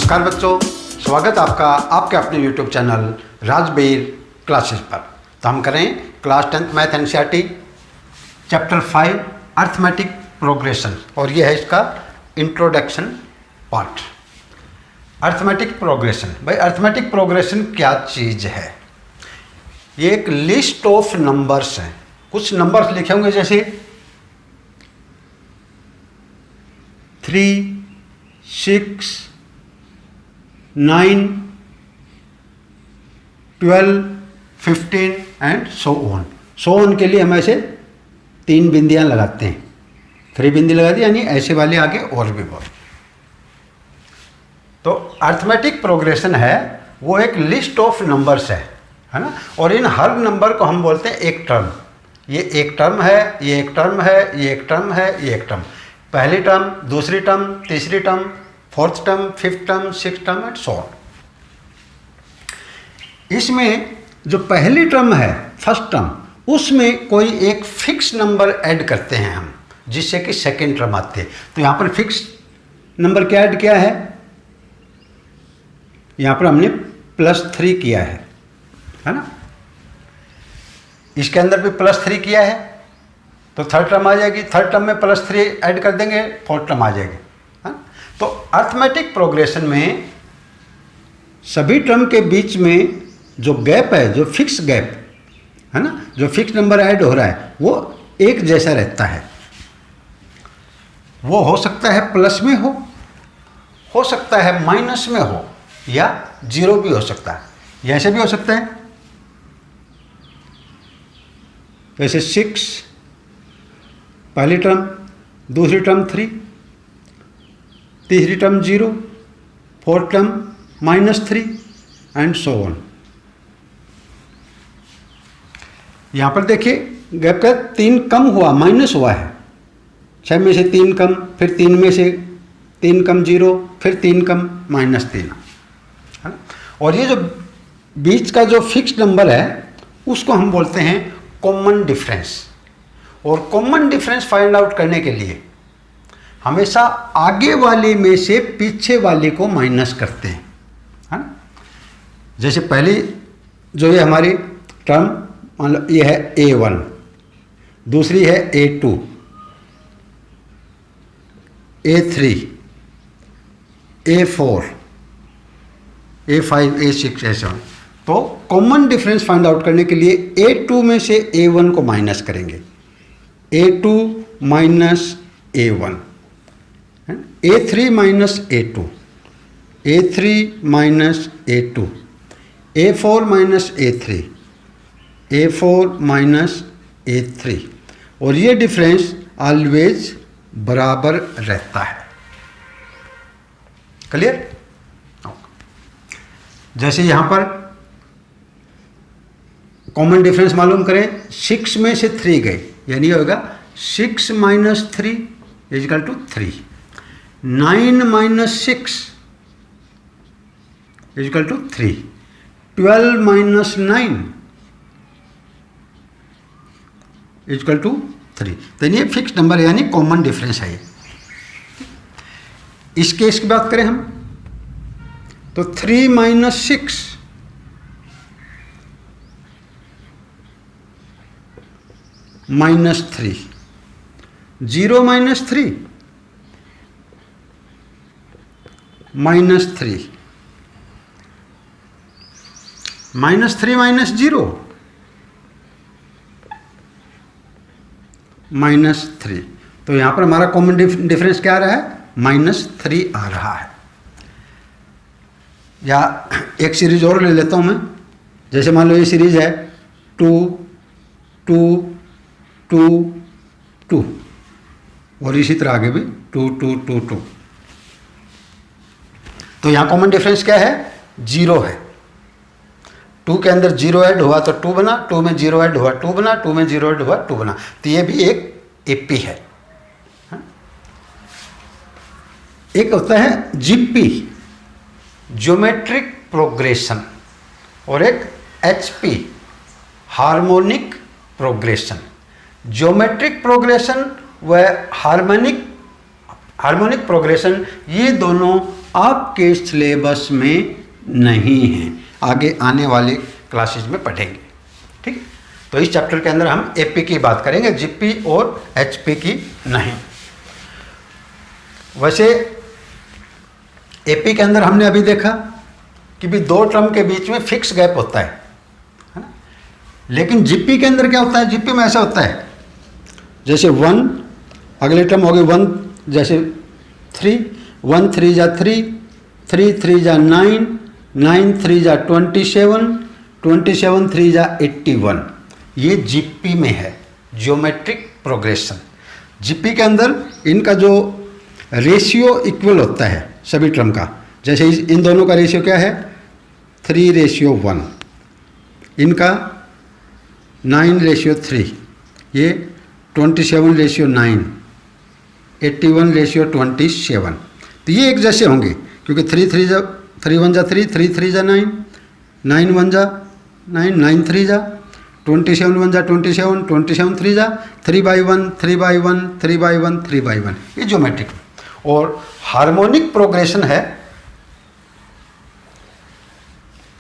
नमस्कार बच्चों, स्वागत आपका आपके अपने YouTube चैनल राजबीर क्लासेस पर। तो हम करें class 10th math NCERT chapter 5 arithmetic progression और ये है इसका इंट्रोडक्शन पार्ट। अर्थमेटिक प्रोग्रेशन, भाई अर्थमेटिक प्रोग्रेशन क्या चीज़ है? ये एक लिस्ट ऑफ नंबर्स हैं। कुछ नंबर्स लिखे होंगे जैसे 3, 6, 9, 12, 15 एंड सो ऑन के लिए हम ऐसे 3 बिंदियां लगाते हैं। 3 बिंदी लगा दी, यानी ऐसे वाले आगे और भी बहुत। तो अर्थमेटिक प्रोग्रेशन है वो एक लिस्ट ऑफ नंबर्स है ना। और इन हर नंबर को हम बोलते हैं एक टर्म। ये एक टर्म है, ये एक टर्म है, ये एक टर्म है, ये एक टर्म। पहली टर्म, दूसरी टर्म, तीसरी term, fourth term, fifth term, six term and so on. इसमें जो पहली टर्म है, फर्स्ट टर्म, उसमें कोई एक फिक्स नंबर ऐड करते हैं हम, जिससे कि सेकेंड टर्म आती है। तो यहाँ पर फिक्स नंबर क्या ऐड किया है? यहाँ पर हमने +3 किया है ना। इसके अंदर भी +3 किया है, तो थर्ड टर्म आ जाएगी। थर्ड टर्म में +3 ऐड कर देंगे, फोर्थ टर्म आ जाएगी, है ना। तो अर्थमेटिक प्रोग्रेशन में सभी टर्म के बीच में जो गैप है, जो फिक्स गैप है ना, जो फिक्स नंबर ऐड हो रहा है, वो एक जैसा रहता है। वो हो सकता है प्लस में हो सकता है माइनस में हो, या 0 भी हो सकता है, या ऐसे भी हो सकता है। वैसे 6 पहली टर्म, दूसरी टर्म 3, तीसरी term 0, fourth term -3 and so on. यहाँ पर देखिए गैप का 3 कम हुआ, माइनस हुआ है। 6 में से 3 कम, फिर 3 में से 3 कम 0, फिर 3 कम -3, है ना। और ये जो बीच का जो फिक्स्ड नंबर है उसको हम बोलते हैं कॉमन डिफरेंस। और कॉमन डिफरेंस फाइंड आउट करने के लिए हमेशा आगे वाले में से पीछे वाले को माइनस करते हैं, है ना। जैसे पहली जो ये हमारी टर्म, मान लो ये है A1, दूसरी है A2, A3, A4, A5, A6 ऐसे। तो कॉमन डिफरेंस फाइंड आउट करने के लिए A2 में से A1 को माइनस करेंगे। A2 minus A1, A3 minus A2, A3 minus A2, A4 minus A3, A4 minus A3। और ये डिफरेंस ऑलवेज बराबर रहता है। क्लियर? जैसे यहाँ पर कॉमन डिफरेंस मालूम करें, 6 में से 3 गए, यानी होगा 6 - 3 = 3। 9 - 6 = 3। 12 - 9 = 3। तो ये फिक्स नंबर है, यानी कॉमन डिफरेंस है ये। इस केस की बात करें हम, तो 3 - 6 -3, 0 - 3 -3, -3 - 0 -3। तो यहाँ पर हमारा कॉमन डिफरेंस क्या आ रहा है? -3 आ रहा है। या एक सीरीज और ले लेता हूँ मैं। जैसे मान लो ये सीरीज है 2, 2, 2, 2, और इसी तरह आगे भी 2, 2, 2, 2। तो यहाँ कॉमन डिफरेंस क्या है? 0 है। 2 के अंदर 0 ऐड हुआ तो 2 बना, 2 में 0 ऐड हुआ 2 बना, 2 में 0 ऐड हुआ 2 बना। तो ये भी एक एपी है। एक होता है जीपी, ज्योमेट्रिक प्रोग्रेशन, और एक HP, harmonic progression. Geometric progression व हार्मोनिक प्रोग्रेशन, ये दोनों आपके सिलेबस में नहीं है, आगे आने वाले क्लासेज में पढ़ेंगे। ठीक है, तो इस चैप्टर के अंदर हम एपी की बात करेंगे, जीपी और एचपी की नहीं। वैसे एपी के अंदर हमने अभी देखा कि भी दो टर्म के बीच में फिक्स गैप होता है ना, लेकिन जीपी के अंदर क्या होता है, जीपी में ऐसा होता है जैसे 1, अगले टर्म हो गए 1, जैसे 3, 1 3 जा 3, 3 3 जा 9, 9 3 जा 27, 27 3 जा 81। ये जीपी में है, जियोमेट्रिक प्रोग्रेशन। जीपी के अंदर इनका जो रेशियो इक्वल होता है सभी टर्म का, जैसे इन दोनों का रेशियो क्या है 3:1, इनका 9:3, ये 27:9, 81:27। तो ये एक जैसे होंगे क्योंकि 3 1 जा 3, 3 3 जा 9, 9 1 जा 9, 9 3 जा 27 1 जा 27, 27 3 जा 3/1, 3/1, 3/1, 3/1। ये ज्योमेट्रिक और हार्मोनिक प्रोग्रेशन है।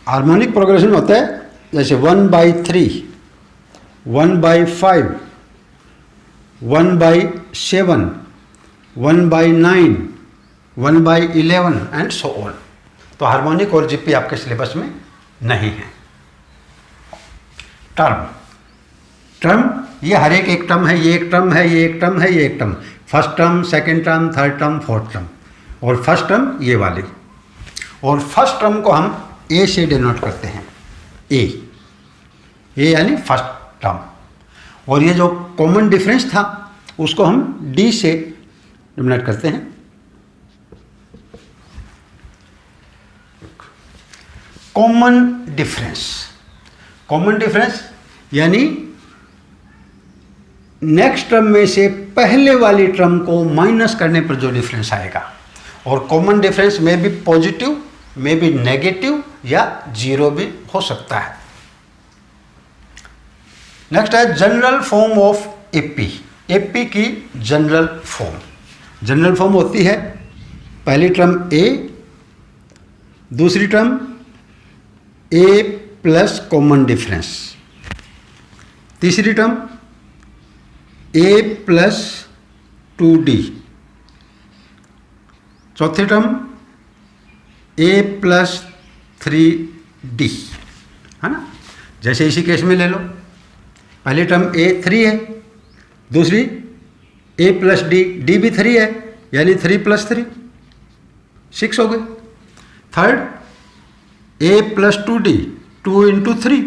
हार्मोनिक प्रोग्रेशन होता है जैसे 1/3, 1/5, 1/7, 1/9, 1/11 एंड सो ऑन। तो हार्मोनिक और जीपी आपके सिलेबस में नहीं है। टर्म ये हर एक टर्म है, ये एक टर्म है, ये एक टर्म है, ये एक term, first term, second term, third term, fourth term, और फर्स्ट टर्म ये वाली। और फर्स्ट टर्म को हम ए से डिनोट करते हैं, ए यानी फर्स्ट टर्म। और ये जो कॉमन डिफरेंस था उसको हम डी से डिनोट करते हैं। कॉमन डिफरेंस यानी नेक्स्ट टर्म में से पहले वाली टर्म को माइनस करने पर जो डिफरेंस आएगा। और कॉमन डिफरेंस में भी पॉजिटिव, में भी नेगेटिव या जीरो भी हो सकता है। नेक्स्ट है general form of AP. AP की जनरल फॉर्म होती है पहली टर्म ए, दूसरी टर्म ए प्लस कॉमन डिफरेंस, तीसरी टर्म ए प्लस 2d, चौथी टर्म ए प्लस 3d, है ना। जैसे इसी केस में ले लो, पहली टर्म ए 3 है, दूसरी ए प्लस डी, डी भी 3 है यानी 3 + 3 6 हो गए। थर्ड ए प्लस 2d, 2 × 3,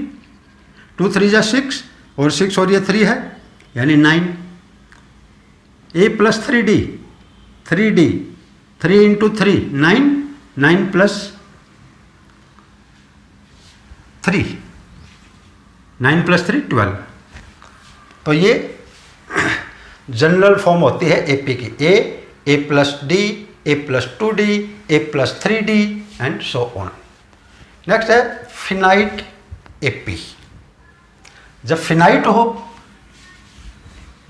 2 3 जा 6 और 6 और ये 3 है यानी 9। ए प्लस 3d, 3d, 3 × 3 9, 9 + 3, 9 + 3 12। तो ये जनरल फॉर्म होती है एपी की, A plus D, A plus 2d, A plus 3d and so on. Next है फिनाइट एपी। जब फिनाइट हो,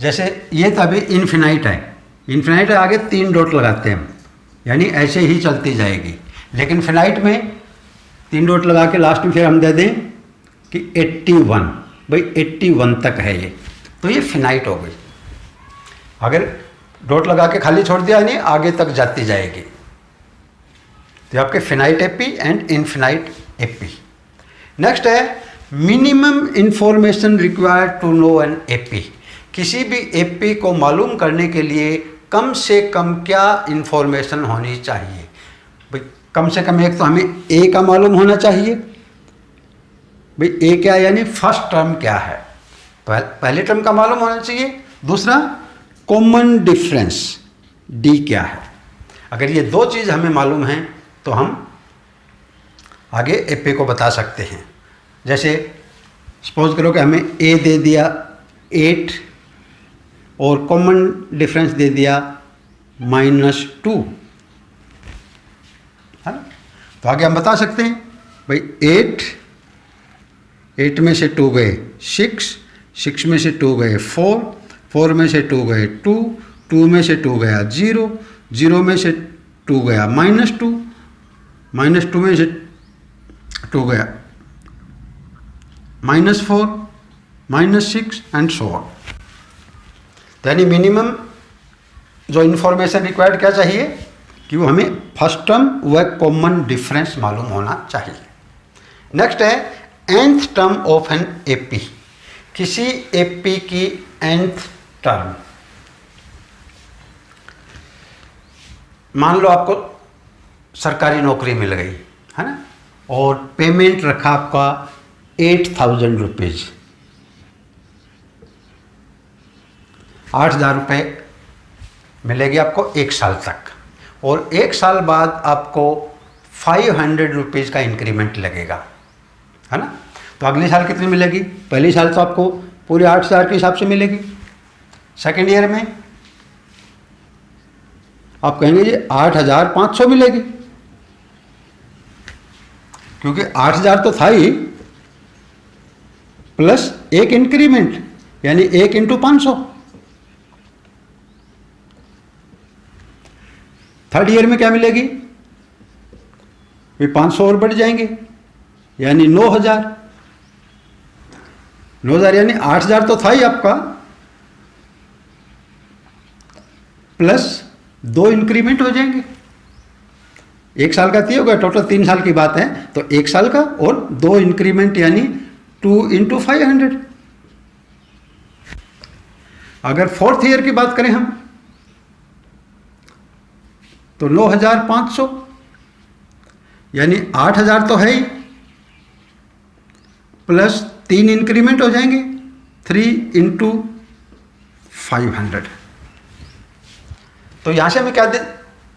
जैसे ये तो अभी इनफिनाइट है, आगे 3 डॉट लगाते हैं हम, यानी ऐसे ही चलती जाएगी। लेकिन फिनाइट में 3 डॉट लगा के लास्ट में फिर हम दे दें कि 81, भाई 81 तक है ये, तो ये फिनाइट हो गई। अगर डॉट लगा के खाली छोड़ दिया नहीं, आगे तक जाती जाएगी। तो आपके finite AP and infinite AP. Next है minimum information required to know an AP. किसी भी एपी को मालूम करने के लिए कम से कम क्या इंफॉर्मेशन होनी चाहिए? भाई कम से कम एक तो हमें ए का मालूम होना चाहिए, भाई ए क्या यानी फर्स्ट टर्म क्या है, पहले टर्म का मालूम होना चाहिए। दूसरा कॉमन डिफरेंस डी क्या है। अगर ये 2 चीज़ हमें मालूम हैं तो हम आगे एपी को बता सकते हैं। जैसे सपोज करो कि हमें ए दे दिया 8 और कॉमन डिफरेंस दे दिया -2, है ना। तो आगे हम बता सकते हैं भाई 8 में से 2 गए 6 में से 2 गए 4 में से 2 गए 2 में से 2 गया 0 में से 2 गया -2 -2 में से 2 गया, -4, -6 एंड सो ऑन। तो यानी मिनिमम जो इन्फॉर्मेशन रिक्वायर्ड क्या चाहिए कि वो हमें फर्स्ट टर्म व कॉमन डिफरेंस मालूम होना चाहिए। नेक्स्ट है nth term of an AP, किसी एपी की nth टर्म। मान लो आपको सरकारी नौकरी मिल गई है ना, और पेमेंट रखा आपका 8,000 रुपीज़, 8,000 रुपये मिलेगी आपको 1 साल तक, और 1 साल बाद आपको 500 रुपीज़ का इंक्रीमेंट लगेगा, है ना। तो अगले साल कितनी मिलेगी? पहले साल तो आपको पूरे 8,000 के हिसाब से मिलेगी। सेकेंड ईयर में आप कहेंगे जी 8,500 मिलेगी, क्योंकि 8,000 तो था ही, प्लस एक इंक्रीमेंट यानी 1 × 500। थर्ड ईयर में क्या मिलेगी? ये 500 और बढ़ जाएंगे, यानी 9,000। 9,000 यानी 8,000 तो था ही आपका, प्लस 2 इंक्रीमेंट हो जाएंगे। 1 साल का 3 होगा, टोटल 3 साल की बात है, तो 1 साल का और 2 इंक्रीमेंट यानी 2 × 500। अगर फोर्थ ईयर की बात करें हम तो 9,500, यानी 8,000 तो है ही, प्लस 3 इंक्रीमेंट हो जाएंगे 3 × 500। तो यहां से हमें क्या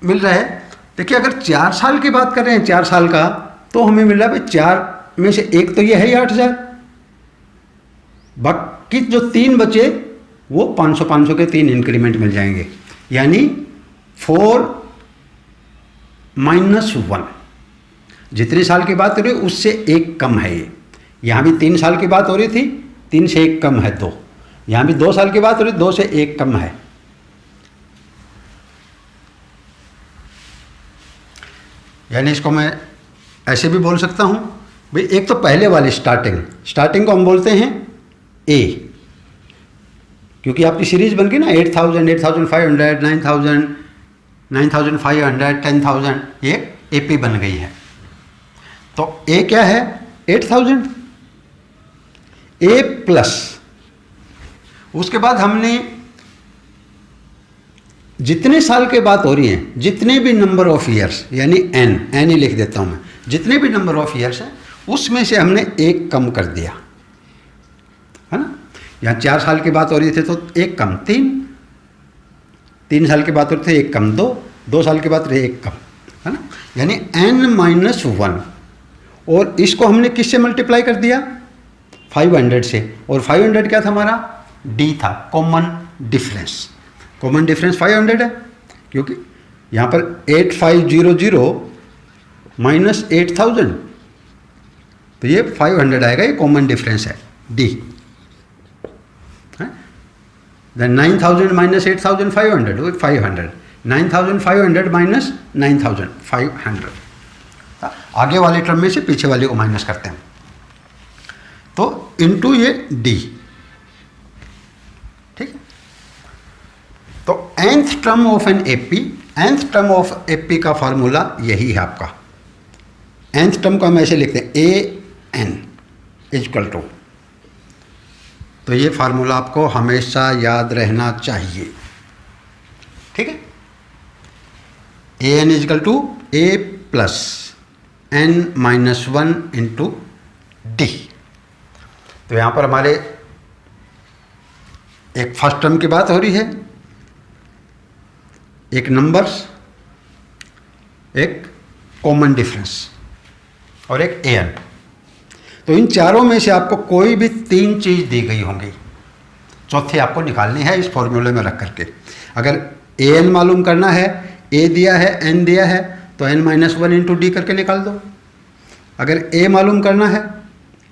मिल रहा है? देखिए अगर 4 साल की बात कर रहे हैं, 4 साल का, तो हमें मिल रहा है 4 में से 1 तो ये है ही 8,000, बाकी जो 3 बचे वो 500 के 3 इंक्रीमेंट मिल जाएंगे, यानी 4 - 1। जितने साल की बात हो रही है उससे 1 कम है ये। यहाँ भी 3 साल की बात हो रही थी, 3 से 1 कम है 2। यहाँ भी 2 साल की बात हो रही है, 2 से 1 कम है। यानी इसको मैं ऐसे भी बोल सकता हूँ भाई, एक तो पहले वाली स्टार्टिंग को हम बोलते हैं ए, क्योंकि आपकी सीरीज बन गई ना 8,000, 8,500, 9,000, 9,500, 10,000, ये एपी बन गई है। तो ए क्या है? 8,000। ए प्लस उसके बाद हमने जितने साल के बात हो रही है, जितने भी नंबर ऑफ ईयर्स, यानी एन ही लिख देता हूं मैं, जितने भी नंबर ऑफ ईयर्स हैं उसमें से हमने 1 कम कर दिया, है ना। यहाँ 4 साल की बात हो रही थी तो 1 कम 3 साल की बात हो रही थी 1 कम 2 साल की बात हो रही 1 कम, है ना। यानी n-1, और इसको हमने किससे मल्टीप्लाई कर दिया? 500 से। और 500 क्या था हमारा? डी था, कॉमन डिफरेंस। कॉमन डिफरेंस 500 है, क्योंकि यहाँ पर 8500 माइनस 8,000, तो ये 500 आएगा, ये कॉमन डिफरेंस है डी। देन 9,000 माइनस 8,500 वो 500, 9,500 माइनस 9,500। आगे वाले टर्म में से पीछे वाले को माइनस करते हैं, तो इनटू ये डी, ठीक है। तो nth term of an AP, nth term of AP का फॉर्मूला यही है आपका। nth टर्म को हम ऐसे लिखते हैं an इक्वल टू, तो ये फार्मूला आपको हमेशा याद रहना चाहिए, ठीक है। an equal to a plus n-1 into D. तो यहाँ पर हमारे एक फर्स्ट टर्म की बात हो रही है, एक नंबर्स, एक कॉमन डिफरेंस और एक an। तो इन चारों में से आपको कोई भी 3 चीज़ दी गई होंगी, चौथी आपको निकालनी है इस फॉर्मूले में रख करके। अगर an मालूम करना है, a दिया है, n दिया है, तो n-1 इंटू डी करके निकाल दो। अगर a मालूम करना है,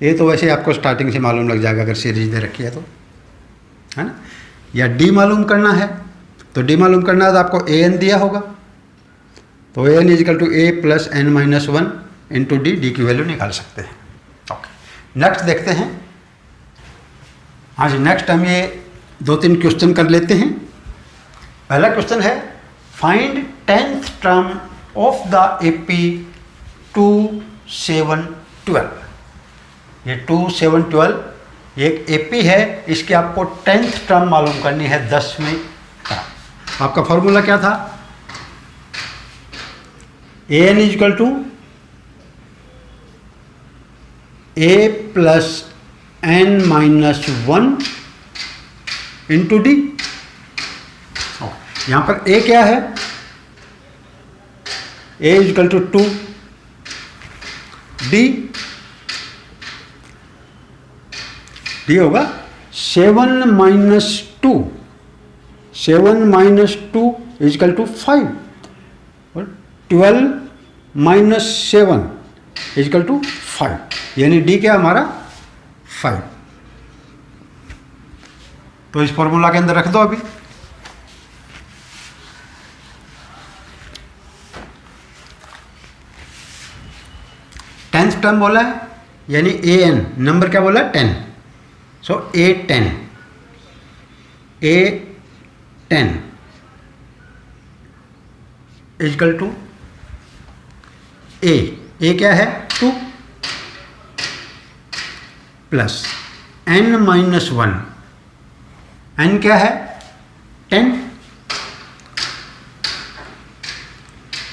a तो वैसे आपको स्टार्टिंग से मालूम लग जाएगा अगर सीरीज दे रखी है तो, है ना। या d मालूम करना है, तो d मालूम करना है तो आपको an दिया होगा, तो N equal to A plus N minus one into D, D की वैल्यू निकाल सकते हैं। ओके, नेक्स्ट देखते हैं। हाँ जी, नेक्स्ट हम ये 2-3 क्वेश्चन कर लेते हैं। पहला क्वेश्चन है find 10th term of the AP 2, 7, 12। ये 2, 7, 12 ये एक एपी है, इसकी आपको 10th टर्म मालूम करनी है, 10वीं टर्म। आपका फॉर्मूला क्या था? A N equal to A plus N minus one into D. यहां पर ए क्या है? ए इजिकल टू 2, डी होगा 7 माइनस 2, 7 माइनस 2 इजिकल टू 5 और 12 माइनस 7 इजिकल टू 5, यानी डी क्या हमारा 5। तो इस फॉर्मूला के अंदर रख दो अभी। टेंथ टर्म बोला है, यानी ए एन, नंबर क्या बोला? 10। सो A10 इजकल टू ए क्या है? 2 प्लस n माइनस 1, n क्या है? 10,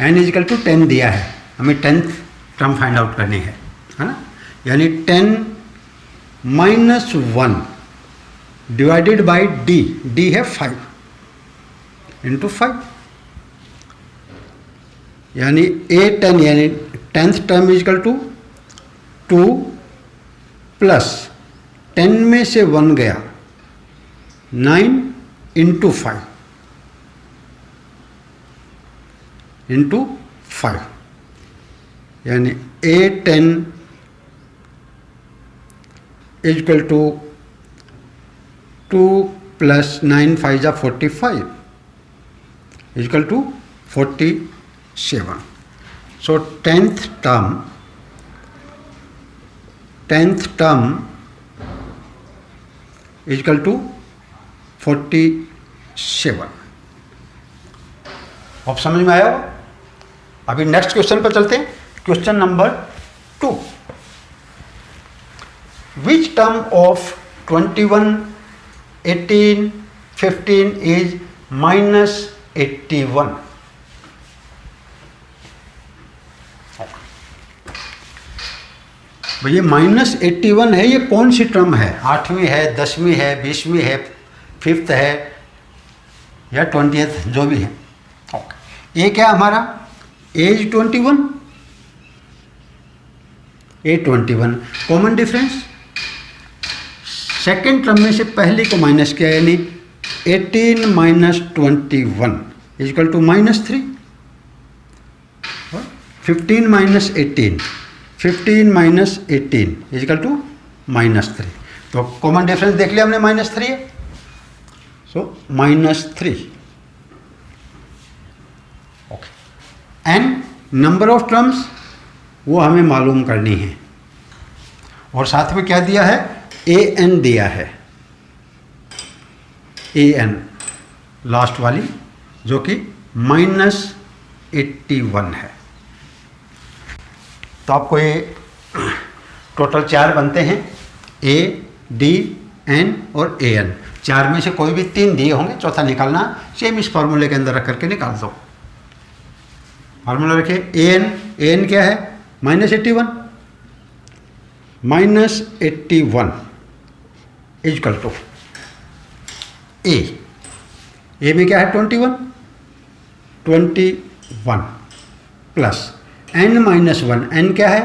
n इजकल टू 10 दिया है, हमें 10th टर्म फाइंड आउट करनी है ना, यानी 10 minus 1 divided by D, D है 5 इंटू 5, यानी A10 यानी 10th term equal to 2 plus 10 में से 1 गया 9 इंटू 5 इंटू 5, यानी A10 इजकल टू 2 प्लस 9 5 जा 45 equal to 47। So 10th term equal to 47। अब समझ में आया हो? अभी नेक्स्ट क्वेश्चन पर चलते हैं। Question number 2, which term of 21, 18, 15 is minus 81? भैया माइनस 81 है, ये कौन सी टर्म है? 8वीं है, 10वीं है, 20वीं है, 5th है या 20th, जो भी है। ये क्या हमारा? एज 21, A21, common difference, second term में से पहले को माइनस किया, यानी 18 minus 21 equal to -3, 15 minus 18, 15 minus 18 equal to -3। तो कॉमन डिफरेंस देख लिया हमने, -3 है, so -3। Okay, and number of terms वो हमें मालूम करनी है, और साथ में क्या दिया है? an दिया है, an लास्ट वाली, जो कि -81 है। तो आपको ये टोटल 4 बनते हैं, a, d, n और an। 4 में से कोई भी 3 दिए होंगे, चौथा निकालना, सेम इस फॉर्मूले के अंदर रख करके निकाल दो। फॉर्मूला रखिए, an क्या है? -81, -81 इजकल टू ए में क्या है? 21 प्लस n माइनस 1, n क्या है?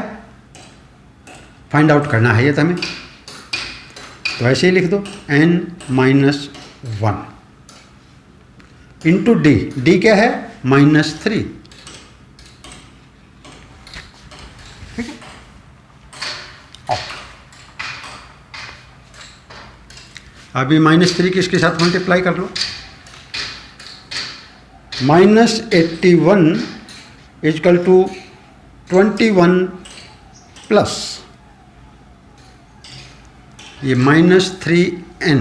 फाइंड आउट करना है ये तो हमें, तो ऐसे ही लिख दो, n minus 1 into D, D क्या है? -3। अभी -3 किसके साथ मल्टीप्लाई कर लो? -81 इजकल टू 21 प्लस ये -3n,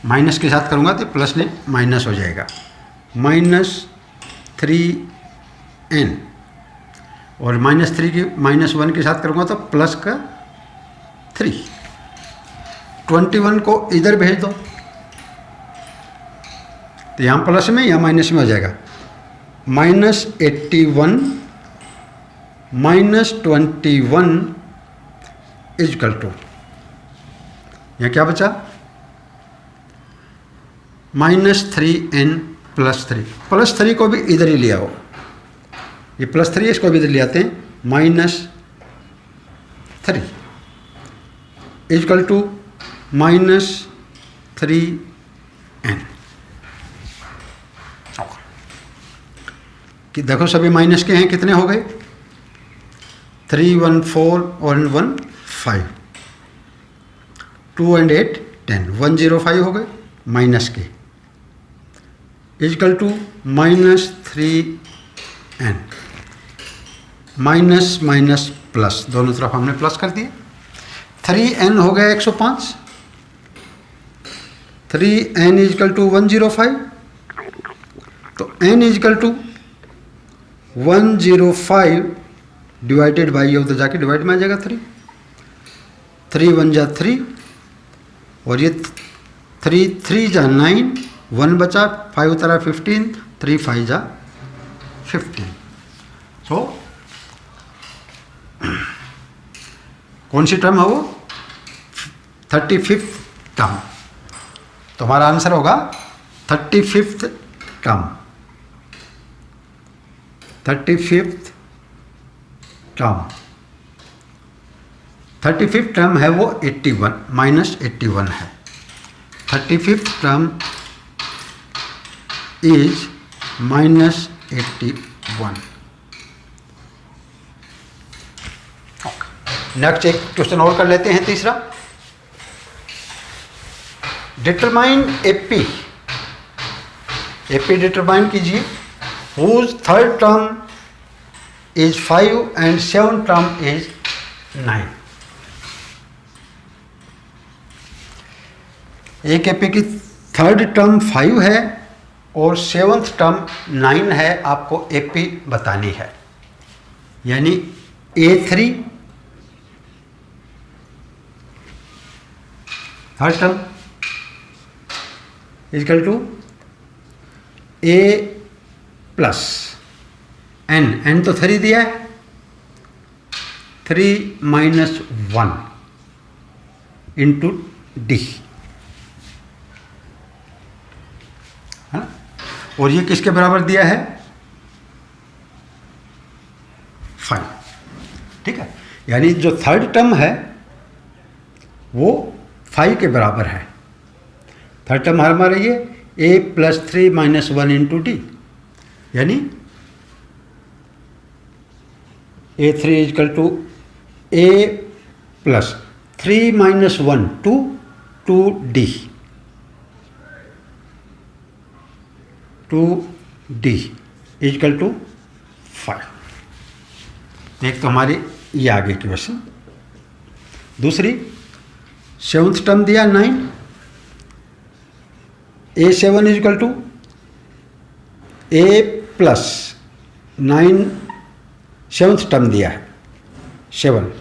माइनस के साथ करूँगा तो प्लस ने माइनस हो जाएगा, -3n, और -3 की -1 के साथ करूँगा तो प्लस का 3। 21 को इधर भेज दो तो यहाँ प्लस में या माइनस में हो जाएगा, -81 -21 इजकल टू, यहाँ क्या बचा, -3n + 3। +3 को भी इधर ही ले आओ, ये +3 इसको भी इधर ले आते हैं, -3 इजकल टू -3n। कि देखो सभी माइनस के हैं, कितने हो गए, 3 1 4 और 1 5, 2 and 8 10, 105 हो गए माइनस के, equal to -3n, minus minus plus, दोनों तरफ हमने प्लस कर दिए। 3n हो गया 105, 3n इजकल टू 105, तो n equal to 105 divided by, उधर जाके डिवाइड में आ जाएगा 3, 3 1 जा 3, और ये 3 3 जा 9, 1 बचा, 5 उतरा 15, 3 5 जा 15। सो कौन सी टर्म है वो, 35th टर्म, तुम्हारा आंसर होगा 35th term, 35th term. 35th term है वो 81 -81 है, 35th टर्म इज -81। नेक्स्ट एक क्वेश्चन और कर लेते हैं, तीसरा, डिटरमाइन एपी, एपी डिटरमाइन कीजिए, whose third term is 5 and 7th term is 9। एक एपी की थर्ड टर्म 5 है और 7th टर्म 9 है, आपको एपी बतानी है, यानी A3 third term equal to A plus n तो 3 दिया है, 3 - 1 इंटू D है ना, और ये किसके बराबर दिया है, 5। ठीक है, यानी जो थर्ड टर्म है वो 5 के बराबर है। थर्ड टर्म हमारा ये A + 3 - 1 इंटू D, यानी A3 equal to A + 3 - 1 2D, 2D equal to 5। एक तो हमारी ये आगे की क्वेश्चन। दूसरी, 7th टर्म दिया 9, A7 is equal to A + 9, 7th term दिया है 7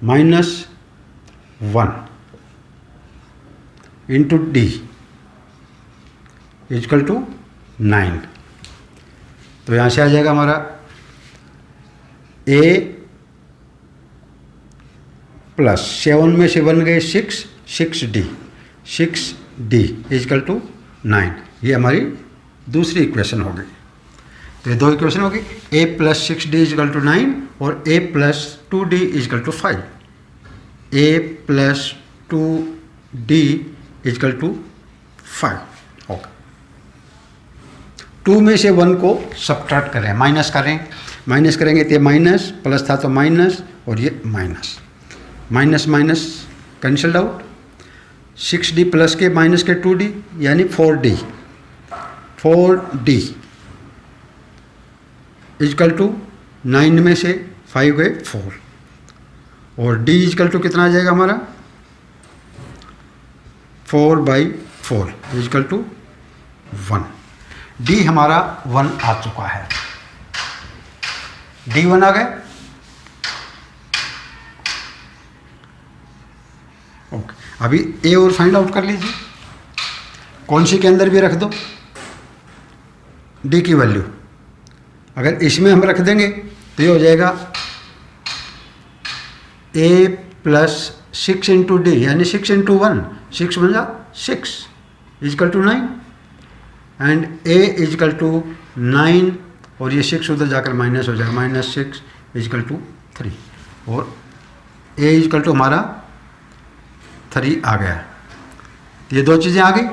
- 1 इंटू D इजकल टू 9। तो यहाँ से आ जाएगा हमारा A + 7 में से 1 गए 6, 6D इजकल टू 9। ये हमारी दूसरी इक्वेशन होगी। तो ये दो इक्वेशन होगी, A + 6D इजकल टू 9 और A + 2D equal to 5। A + 2D equal to 5 होगा। 2 में से 1 को सब्ट्रैक्ट करें, माइनस करें, माइनस करेंगे तो ये माइनस, प्लस था तो माइनस, और ये minus, minus minus cancelled out. 6D plus के माइनस के 2D यानी 4D इजकल टू 9 में से 5 गए 4, और d इजकल टू कितना आ जाएगा हमारा 4/4 इजकल टू 1। d हमारा 1 आ चुका है, d 1 आ गए। ओके, अभी a और फाइंड आउट कर लीजिए, कौन सी के अंदर भी रख दो d की वैल्यू। अगर इसमें हम रख देंगे तो ये हो जाएगा a प्लस 6 इंटू डी, यानी 6 इंटू 1, 6 बन जा 6 equal to 9, and a equal to 9, और ये 6 उधर जाकर माइनस हो जाएगा, -6 इजकल टू 3, और a इजकल टू हमारा 3 आ गया। ये दो चीज़ें आ गई।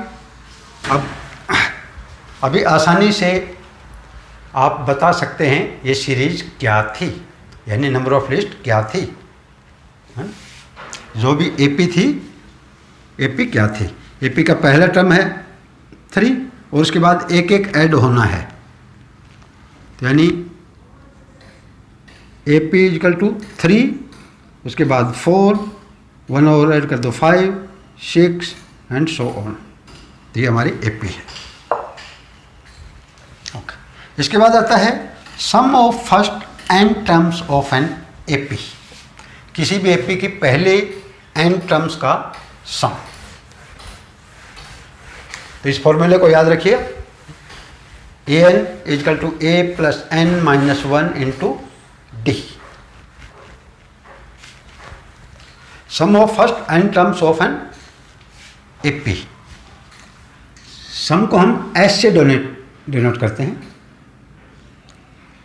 अब अभी आसानी से आप बता सकते हैं ये सीरीज क्या थी, यानी नंबर ऑफ लिस्ट क्या थी, है? जो भी एपी थी, एपी क्या थी। एपी का पहला टर्म है 3, और उसके बाद एक एक ऐड होना है, तो यानी एपी इजकल टू 3, उसके बाद 4, 1 और ऐड कर दो 5, 6 एंड सो ऑन। तो ये हमारी एपी है। ओके, इसके बाद आता है sum of first n terms of an AP, किसी भी एपी की पहले n टर्म्स का सम। तो इस फॉर्मूले को याद रखिए, an equal to a plus n minus 1 into D, sum of first n terms of an AP. Sum को हम s से डिनोट करते हैं,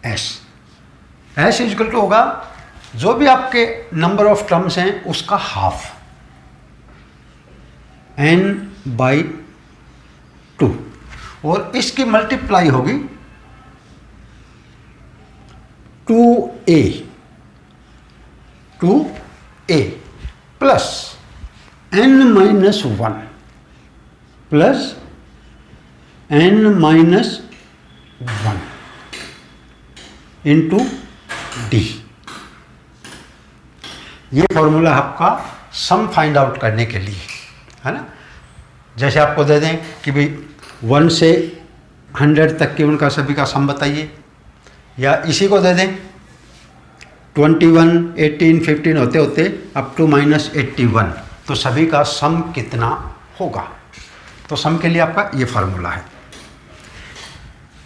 s इजकल टू होगा जो भी आपके नंबर ऑफ टर्म्स हैं उसका हाफ, n/2, और इसकी मल्टीप्लाई होगी 2a plus n-1 plus n-1 into D. ये फॉर्मूला आपका सम फाइंड आउट करने के लिए है ना। जैसे आपको दे दें कि भाई 1 से 100 तक के उनका सभी का सम बताइए, या इसी को दे दें 21, 18, 15 होते होते अप टू -81, तो सभी का सम कितना होगा। तो सम के लिए आपका ये फार्मूला है।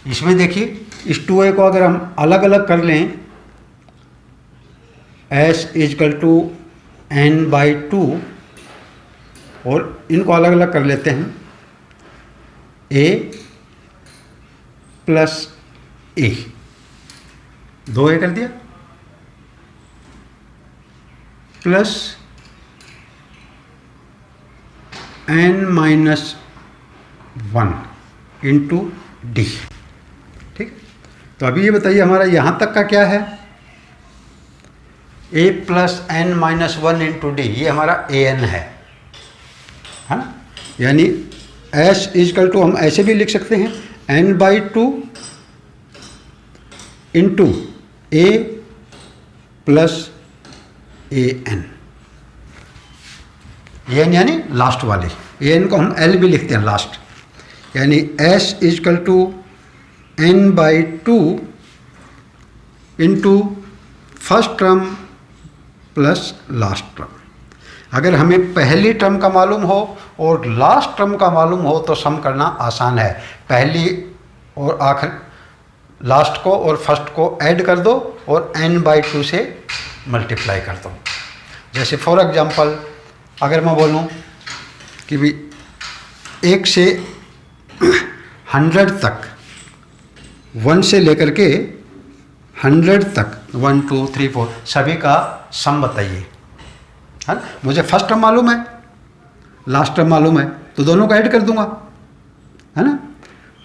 इसमें देखिए इस 2a को अगर हम अलग अलग कर लें, s इजकल टू n/2, और इनको अलग अलग कर लेते हैं, a प्लस a, 2a कर दिया, प्लस n-1 इंटू डी। ठीक, तो अभी ये बताइए हमारा यहाँ तक का क्या है, a plus n-1 into D, ये हमारा an है ना। यानी s इजकल टू हम ऐसे भी लिख सकते हैं n/2 into a plus an, an यानी लास्ट वाली, an को हम l भी लिखते हैं लास्ट, यानी s equal to n/2 into first term plus last term. अगर हमें पहली टर्म का मालूम हो और लास्ट टर्म का मालूम हो तो सम करना आसान है। पहली और आखिर लास्ट को और फर्स्ट को ऐड कर दो और n/2 से मल्टीप्लाई कर दो। जैसे फॉर एग्जांपल अगर मैं बोलूं कि भी 1 से 100 तक, 1 से लेकर के 100 तक, 1, 2, 3, 4 सभी का सम बताइए, है ना। मुझे फर्स्ट टर्म मालूम है, लास्ट टर्म मालूम है, तो दोनों को ऐड कर दूंगा, है ना,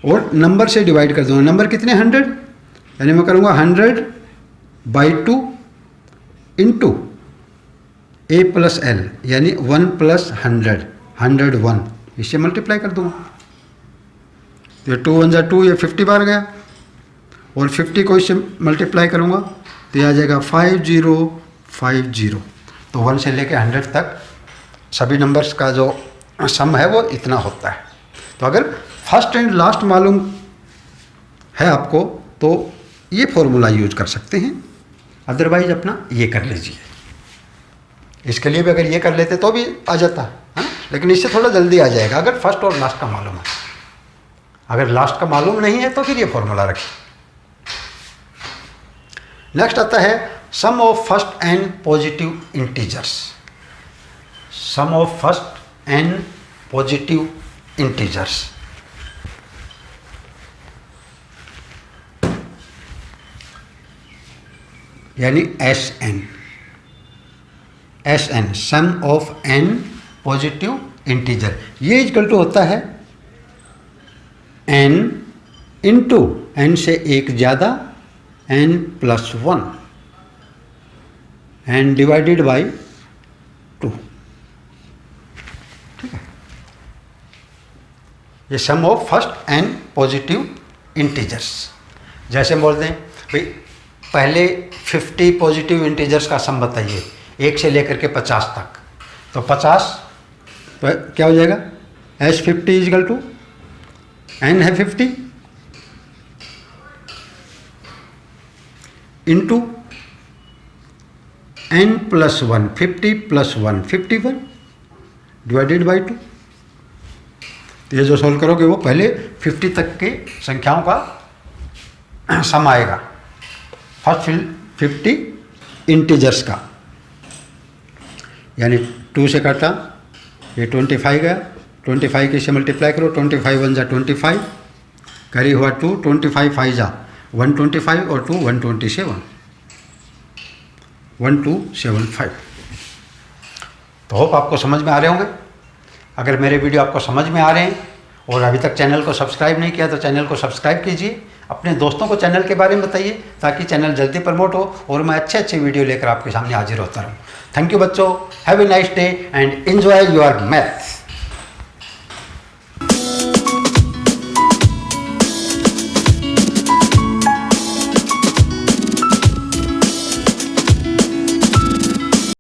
और नंबर से डिवाइड कर दूंगा। नंबर कितने 100, यानी मैं करूँगा 100/2 इंटू a प्लस l, यानी 1 प्लस 100, 101, इससे मल्टीप्लाई कर दूंगा। तो 2 1 जा 2, ये 50 बार गया, और 50 को इससे मल्टीप्लाई करूँगा तो ये आ जाएगा 5050। तो 1 से लेकर 100 तक सभी नंबर्स का जो सम है वो इतना होता है। तो अगर फर्स्ट एंड लास्ट मालूम है आपको तो ये फॉर्मूला यूज कर सकते हैं, अदरवाइज अपना ये कर लीजिए। इसके लिए भी अगर ये कर लेते तो भी आ जाता है ना, लेकिन इससे थोड़ा जल्दी आ जाएगा अगर फर्स्ट और लास्ट का मालूम है। अगर लास्ट का मालूम नहीं है तो फिर ये फॉर्मूला रखिए। नेक्स्ट आता है sum of first N positive integers. Sum of first N positive integers. यानी SN, sum of n positive integer. ये इक्वल टू होता है n इंटू n से एक ज़्यादा n+1 n डिवाइडेड बाई 2। ठीक है, ये sum of first N positive integers. जैसे बोल दें भाई पहले 50 पॉजिटिव इंटीजर्स का सम बताइए 1 से लेकर के 50 तक, तो 50 तो क्या हो जाएगा S50 इजकल टू n है 50 इंटू n+1, 50+1 51 डिवाइडेड बाई 2। तो ये जो सोल्व करोगे वो पहले 50 तक के संख्याओं का सम आएगा, फर्स्ट 50 इंटीजर्स का। यानी 2 से काटा ये 25 गया, 25 के से मल्टीप्लाई करो, 25 1 जा 25, करी हुआ 2, 25 5 जा 125 और 2 127, 1275। तो होप आपको समझ में आ रहे होंगे। अगर मेरे वीडियो आपको समझ में आ रहे हैं और अभी तक चैनल को सब्सक्राइब नहीं किया तो चैनल को सब्सक्राइब कीजिए, अपने दोस्तों को चैनल के बारे में बताइए ताकि चैनल जल्दी प्रमोट हो और मैं अच्छे वीडियो लेकर आपके सामने हाजिर होता रहूँ। थैंक यू बच्चों, have a nice day and enjoy your maths.